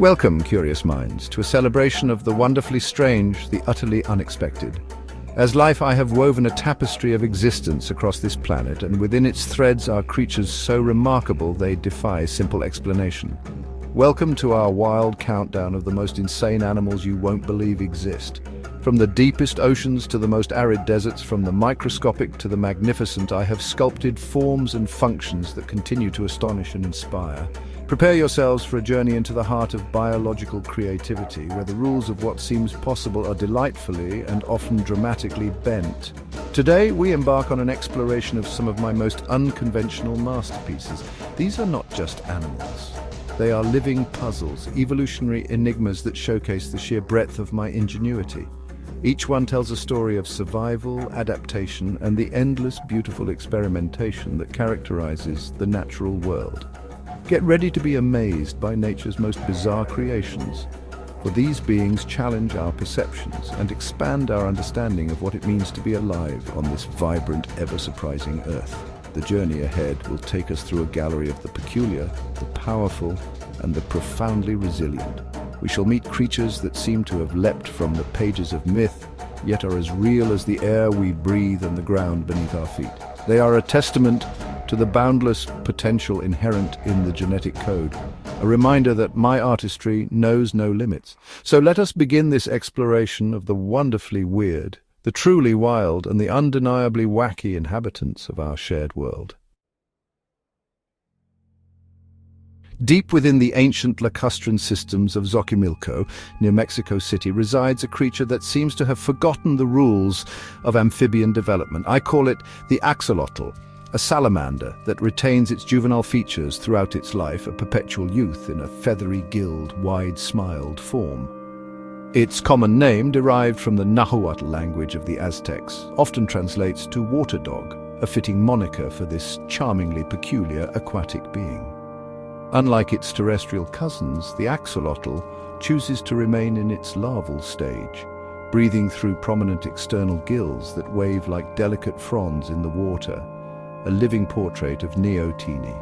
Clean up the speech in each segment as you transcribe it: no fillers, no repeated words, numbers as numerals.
Welcome, curious minds, to a celebration of the wonderfully strange, the utterly unexpected. As life, I have woven a tapestry of existence across this planet, and within its threads are creatures so remarkable they defy simple explanation. Welcome to our wild countdown of the most insane animals you won't believe exist. From the deepest oceans to the most arid deserts, from the microscopic to the magnificent, I have sculpted forms and functions that continue to astonish and inspire. Prepare yourselves for a journey into the heart of biological creativity, where the rules of what seems possible are delightfully and often dramatically bent. Today, we embark on an exploration of some of my most unconventional masterpieces. These are not just animals. They are living puzzles, evolutionary enigmas that showcase the sheer breadth of my ingenuity. Each one tells a story of survival, adaptation, and the endless beautiful experimentation that characterizes the natural world. Get ready to be amazed by nature's most bizarre creations, for these beings challenge our perceptions and expand our understanding of what it means to be alive on this vibrant, ever-surprising Earth. The journey ahead will take us through a gallery of the peculiar, the powerful, and the profoundly resilient. We shall meet creatures that seem to have leapt from the pages of myth, yet are as real as the air we breathe and the ground beneath our feet. They are a testament to the boundless potential inherent in the genetic code, a reminder that my artistry knows no limits. So let us begin this exploration of the wonderfully weird, the truly wild, and the undeniably wacky inhabitants of our shared world. Deep within the ancient lacustrine systems of Xochimilco, near Mexico City, resides a creature that seems to have forgotten the rules of amphibian development. I call it the axolotl, a salamander that retains its juvenile features throughout its life, a perpetual youth in a feathery-gilled, wide-smiled form. Its common name, derived from the Nahuatl language of the Aztecs, often translates to water dog, a fitting moniker for this charmingly peculiar aquatic being. Unlike its terrestrial cousins, the axolotl chooses to remain in its larval stage, breathing through prominent external gills that wave like delicate fronds in the water, a living portrait of Neotene.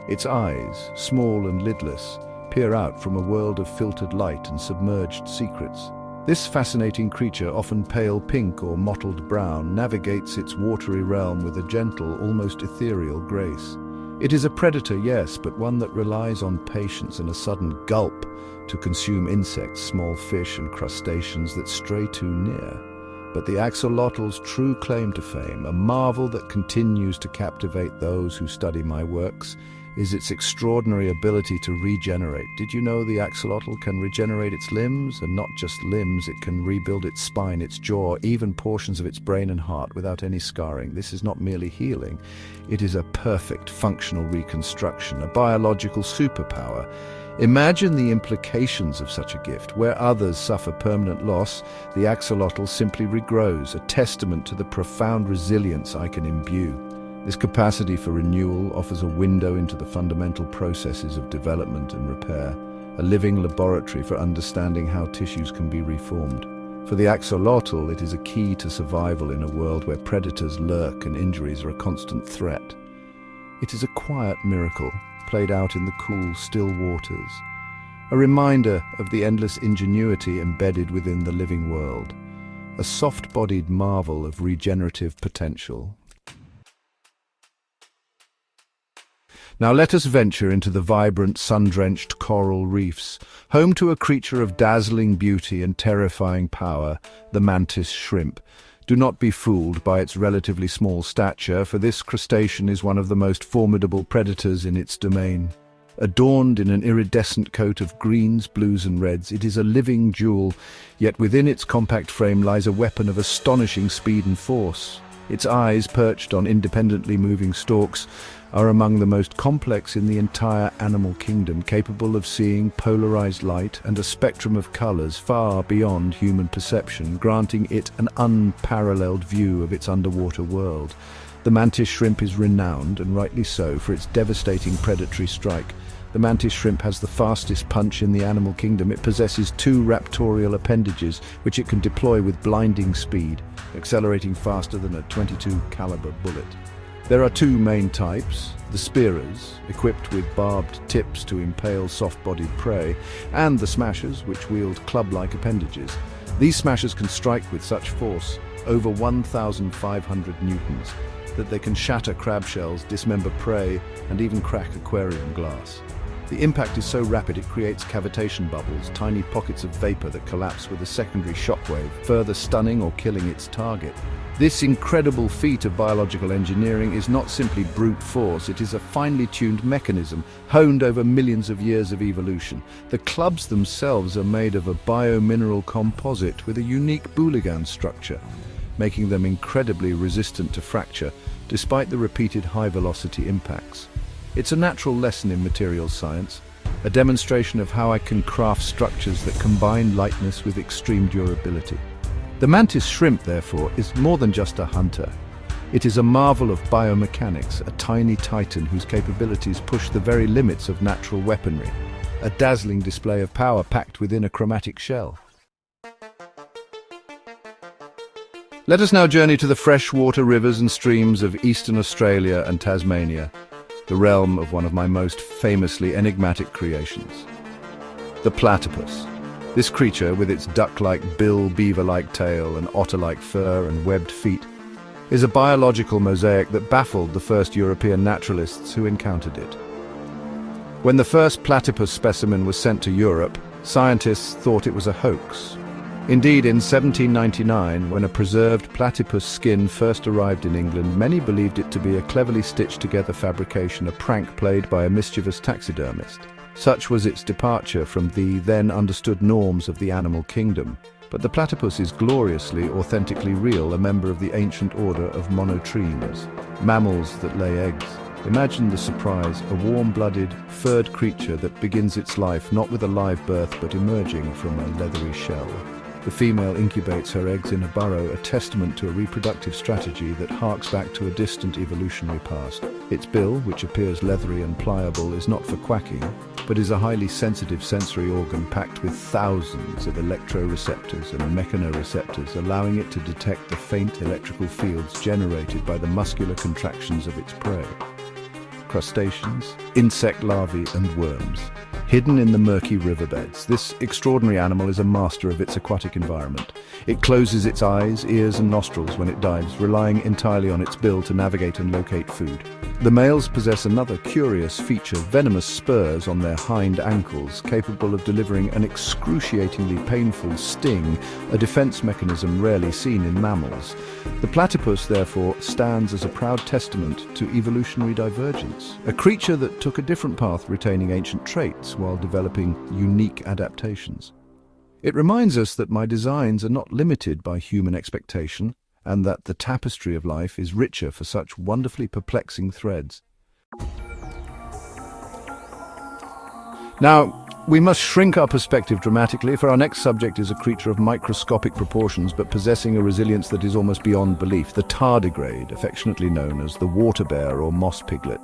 Its eyes, small and lidless, peer out from a world of filtered light and submerged secrets. This fascinating creature, often pale pink or mottled brown, navigates its watery realm with a gentle, almost ethereal grace. It is a predator, yes, but one that relies on patience and a sudden gulp to consume insects, small fish, and crustaceans that stray too near. But the axolotl's true claim to fame, a marvel that continues to captivate those who study my works, is its extraordinary ability to regenerate. Did you know the axolotl can regenerate its limbs? And not just limbs, it can rebuild its spine, its jaw, even portions of its brain and heart without any scarring. This is not merely healing. It is a perfect functional reconstruction, a biological superpower. Imagine the implications of such a gift. Where others suffer permanent loss, the axolotl simply regrows, a testament to the profound resilience I can imbue. This capacity for renewal offers a window into the fundamental processes of development and repair, a living laboratory for understanding how tissues can be reformed. For the axolotl, it is a key to survival in a world where predators lurk and injuries are a constant threat. It is a quiet miracle, played out in the cool, still waters, a reminder of the endless ingenuity embedded within the living world, a soft-bodied marvel of regenerative potential. Now let us venture into the vibrant, sun-drenched coral reefs, home to a creature of dazzling beauty and terrifying power, the mantis shrimp. Do not be fooled by its relatively small stature, for this crustacean is one of the most formidable predators in its domain. Adorned in an iridescent coat of greens, blues and reds, it is a living jewel, yet within its compact frame lies a weapon of astonishing speed and force. Its eyes, perched on independently moving stalks, are among the most complex in the entire animal kingdom, capable of seeing polarized light and a spectrum of colors far beyond human perception, granting it an unparalleled view of its underwater world. The mantis shrimp is renowned, and rightly so, for its devastating predatory strike. The mantis shrimp has the fastest punch in the animal kingdom. It possesses 2 raptorial appendages, which it can deploy with blinding speed, accelerating faster than a .22 caliber bullet. There are two main types: the spearers, equipped with barbed tips to impale soft-bodied prey, and the smashers, which wield club-like appendages. These smashers can strike with such force, over 1,500 newtons, that they can shatter crab shells, dismember prey, and even crack aquarium glass. The impact is so rapid it creates cavitation bubbles, tiny pockets of vapor that collapse with a secondary shockwave, further stunning or killing its target. This incredible feat of biological engineering is not simply brute force, it is a finely tuned mechanism, honed over millions of years of evolution. The clubs themselves are made of a biomineral composite with a unique Bouligand structure, making them incredibly resistant to fracture, despite the repeated high-velocity impacts. It's a natural lesson in materials science, a demonstration of how I can craft structures that combine lightness with extreme durability. The mantis shrimp, therefore, is more than just a hunter. It is a marvel of biomechanics, a tiny titan whose capabilities push the very limits of natural weaponry, a dazzling display of power packed within a chromatic shell. Let us now journey to the freshwater rivers and streams of eastern Australia and Tasmania, the realm of one of my most famously enigmatic creations, the platypus. This creature, with its duck-like bill, beaver-like tail, and otter-like fur and webbed feet, is a biological mosaic that baffled the first European naturalists who encountered it. When the first platypus specimen was sent to Europe, scientists thought it was a hoax. Indeed, in 1799, when a preserved platypus skin first arrived in England, many believed it to be a cleverly stitched-together fabrication, a prank played by a mischievous taxidermist. Such was its departure from the then understood norms of the animal kingdom. But the platypus is gloriously, authentically real, a member of the ancient order of monotremes, mammals that lay eggs. Imagine the surprise, a warm-blooded, furred creature that begins its life not with a live birth but emerging from a leathery shell. The female incubates her eggs in a burrow, a testament to a reproductive strategy that harks back to a distant evolutionary past. Its bill, which appears leathery and pliable, is not for quacking, but is a highly sensitive sensory organ packed with thousands of electroreceptors and mechanoreceptors, allowing it to detect the faint electrical fields generated by the muscular contractions of its prey. Crustaceans, insect larvae and worms. Hidden in the murky riverbeds, this extraordinary animal is a master of its aquatic environment. It closes its eyes, ears and nostrils when it dives, relying entirely on its bill to navigate and locate food. The males possess another curious feature, venomous spurs on their hind ankles, capable of delivering an excruciatingly painful sting, a defense mechanism rarely seen in mammals. The platypus, therefore, stands as a proud testament to evolutionary divergence, a creature that took a different path, retaining ancient traits while developing unique adaptations. It reminds us that my designs are not limited by human expectation, and that the tapestry of life is richer for such wonderfully perplexing threads. Now, we must shrink our perspective dramatically, for our next subject is a creature of microscopic proportions but possessing a resilience that is almost beyond belief, the tardigrade, affectionately known as the water bear or moss piglet.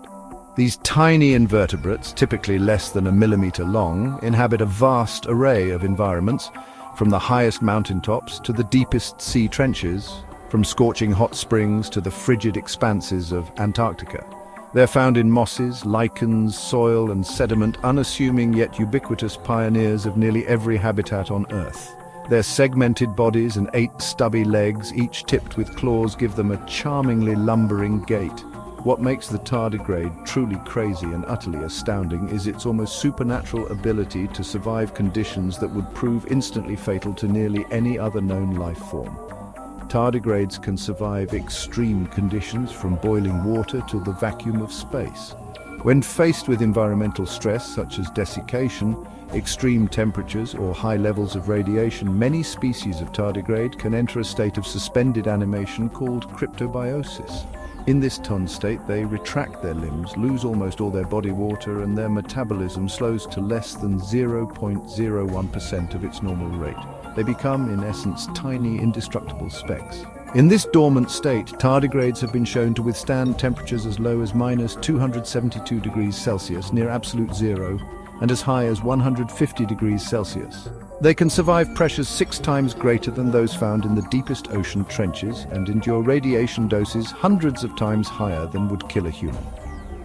These tiny invertebrates, typically less than a millimeter long, inhabit a vast array of environments, from the highest mountaintops to the deepest sea trenches, from scorching hot springs to the frigid expanses of Antarctica. They're found in mosses, lichens, soil and sediment, unassuming yet ubiquitous pioneers of nearly every habitat on Earth. Their segmented bodies and 8 stubby legs, each tipped with claws, give them a charmingly lumbering gait. What makes the tardigrade truly crazy and utterly astounding is its almost supernatural ability to survive conditions that would prove instantly fatal to nearly any other known life form. Tardigrades can survive extreme conditions, from boiling water to the vacuum of space. When faced with environmental stress such as desiccation, extreme temperatures or high levels of radiation, many species of tardigrade can enter a state of suspended animation called cryptobiosis. In this ton state, they retract their limbs, lose almost all their body water, and their metabolism slows to less than 0.01% of its normal rate. They become, in essence, tiny, indestructible specks. In this dormant state, tardigrades have been shown to withstand temperatures as low as -272 degrees Celsius, near absolute zero, and as high as 150 degrees Celsius. They can survive pressures 6 times greater than those found in the deepest ocean trenches and endure radiation doses hundreds of times higher than would kill a human.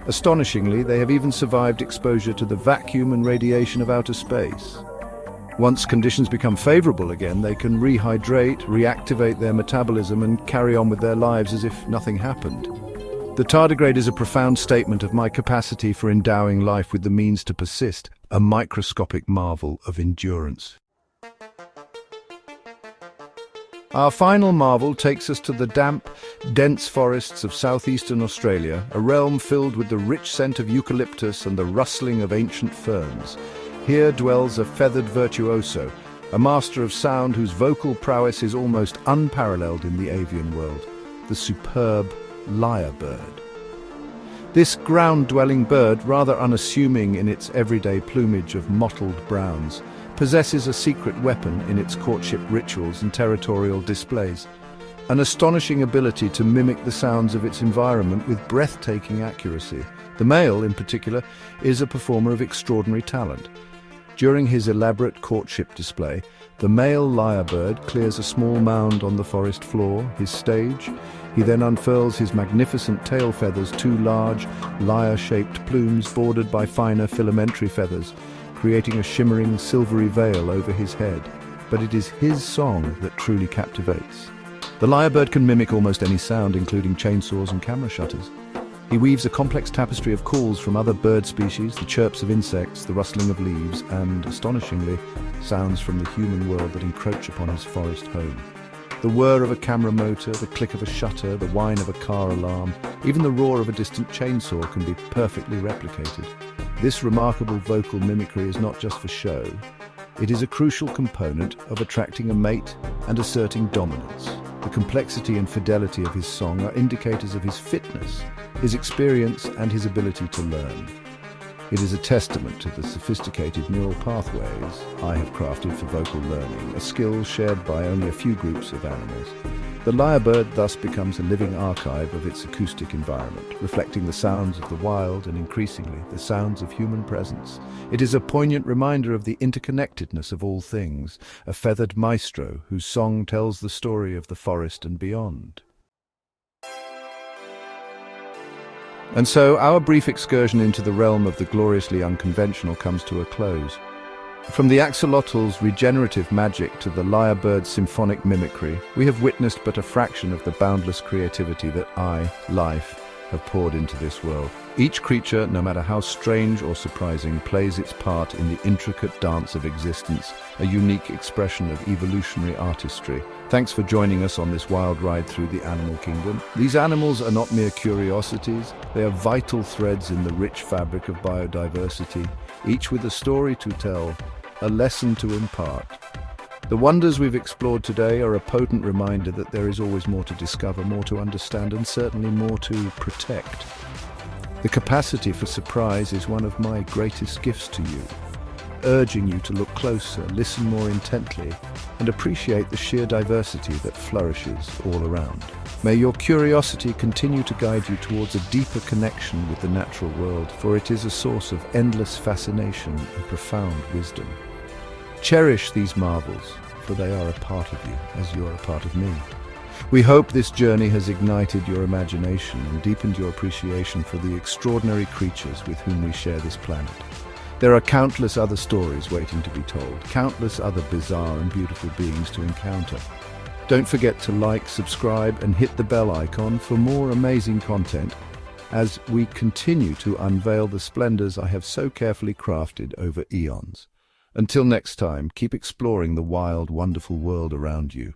Astonishingly, they have even survived exposure to the vacuum and radiation of outer space. Once conditions become favorable again, they can rehydrate, reactivate their metabolism and carry on with their lives as if nothing happened. The tardigrade is a profound statement of my capacity for endowing life with the means to persist, a microscopic marvel of endurance. Our final marvel takes us to the damp, dense forests of southeastern Australia, a realm filled with the rich scent of eucalyptus and the rustling of ancient ferns. Here dwells a feathered virtuoso, a master of sound whose vocal prowess is almost unparalleled in the avian world, the superb lyrebird. This ground-dwelling bird, rather unassuming in its everyday plumage of mottled browns, possesses a secret weapon in its courtship rituals and territorial displays, an astonishing ability to mimic the sounds of its environment with breathtaking accuracy. The male, in particular, is a performer of extraordinary talent. During his elaborate courtship display, the male lyrebird clears a small mound on the forest floor, his stage. He then unfurls his magnificent tail feathers, 2 large, lyre-shaped plumes bordered by finer filamentary feathers, creating a shimmering silvery veil over his head. But it is his song that truly captivates. The lyrebird can mimic almost any sound, including chainsaws and camera shutters. He weaves a complex tapestry of calls from other bird species, the chirps of insects, the rustling of leaves, and, astonishingly, sounds from the human world that encroach upon his forest home. The whir of a camera motor, the click of a shutter, the whine of a car alarm, even the roar of a distant chainsaw can be perfectly replicated. This remarkable vocal mimicry is not just for show. It is a crucial component of attracting a mate and asserting dominance. The complexity and fidelity of his song are indicators of his fitness, his experience, and his ability to learn. It is a testament to the sophisticated neural pathways I have crafted for vocal learning, a skill shared by only a few groups of animals. The lyrebird thus becomes a living archive of its acoustic environment, reflecting the sounds of the wild and, increasingly, the sounds of human presence. It is a poignant reminder of the interconnectedness of all things, a feathered maestro whose song tells the story of the forest and beyond. And so, our brief excursion into the realm of the gloriously unconventional comes to a close. From the axolotl's regenerative magic to the lyrebird's symphonic mimicry, we have witnessed but a fraction of the boundless creativity that I, life, have poured into this world. Each creature, no matter how strange or surprising, plays its part in the intricate dance of existence, a unique expression of evolutionary artistry. Thanks for joining us on this wild ride through the animal kingdom. These animals are not mere curiosities, they are vital threads in the rich fabric of biodiversity, each with a story to tell, a lesson to impart. The wonders we've explored today are a potent reminder that there is always more to discover, more to understand, and certainly more to protect. The capacity for surprise is one of my greatest gifts to you, urging you to look closer, listen more intently, and appreciate the sheer diversity that flourishes all around. May your curiosity continue to guide you towards a deeper connection with the natural world, for it is a source of endless fascination and profound wisdom. Cherish these marvels, for they are a part of you, as you are a part of me. We hope this journey has ignited your imagination and deepened your appreciation for the extraordinary creatures with whom we share this planet. There are countless other stories waiting to be told, countless other bizarre and beautiful beings to encounter. Don't forget to like, subscribe, and hit the bell icon for more amazing content as we continue to unveil the splendors I have so carefully crafted over eons. Until next time, keep exploring the wild, wonderful world around you.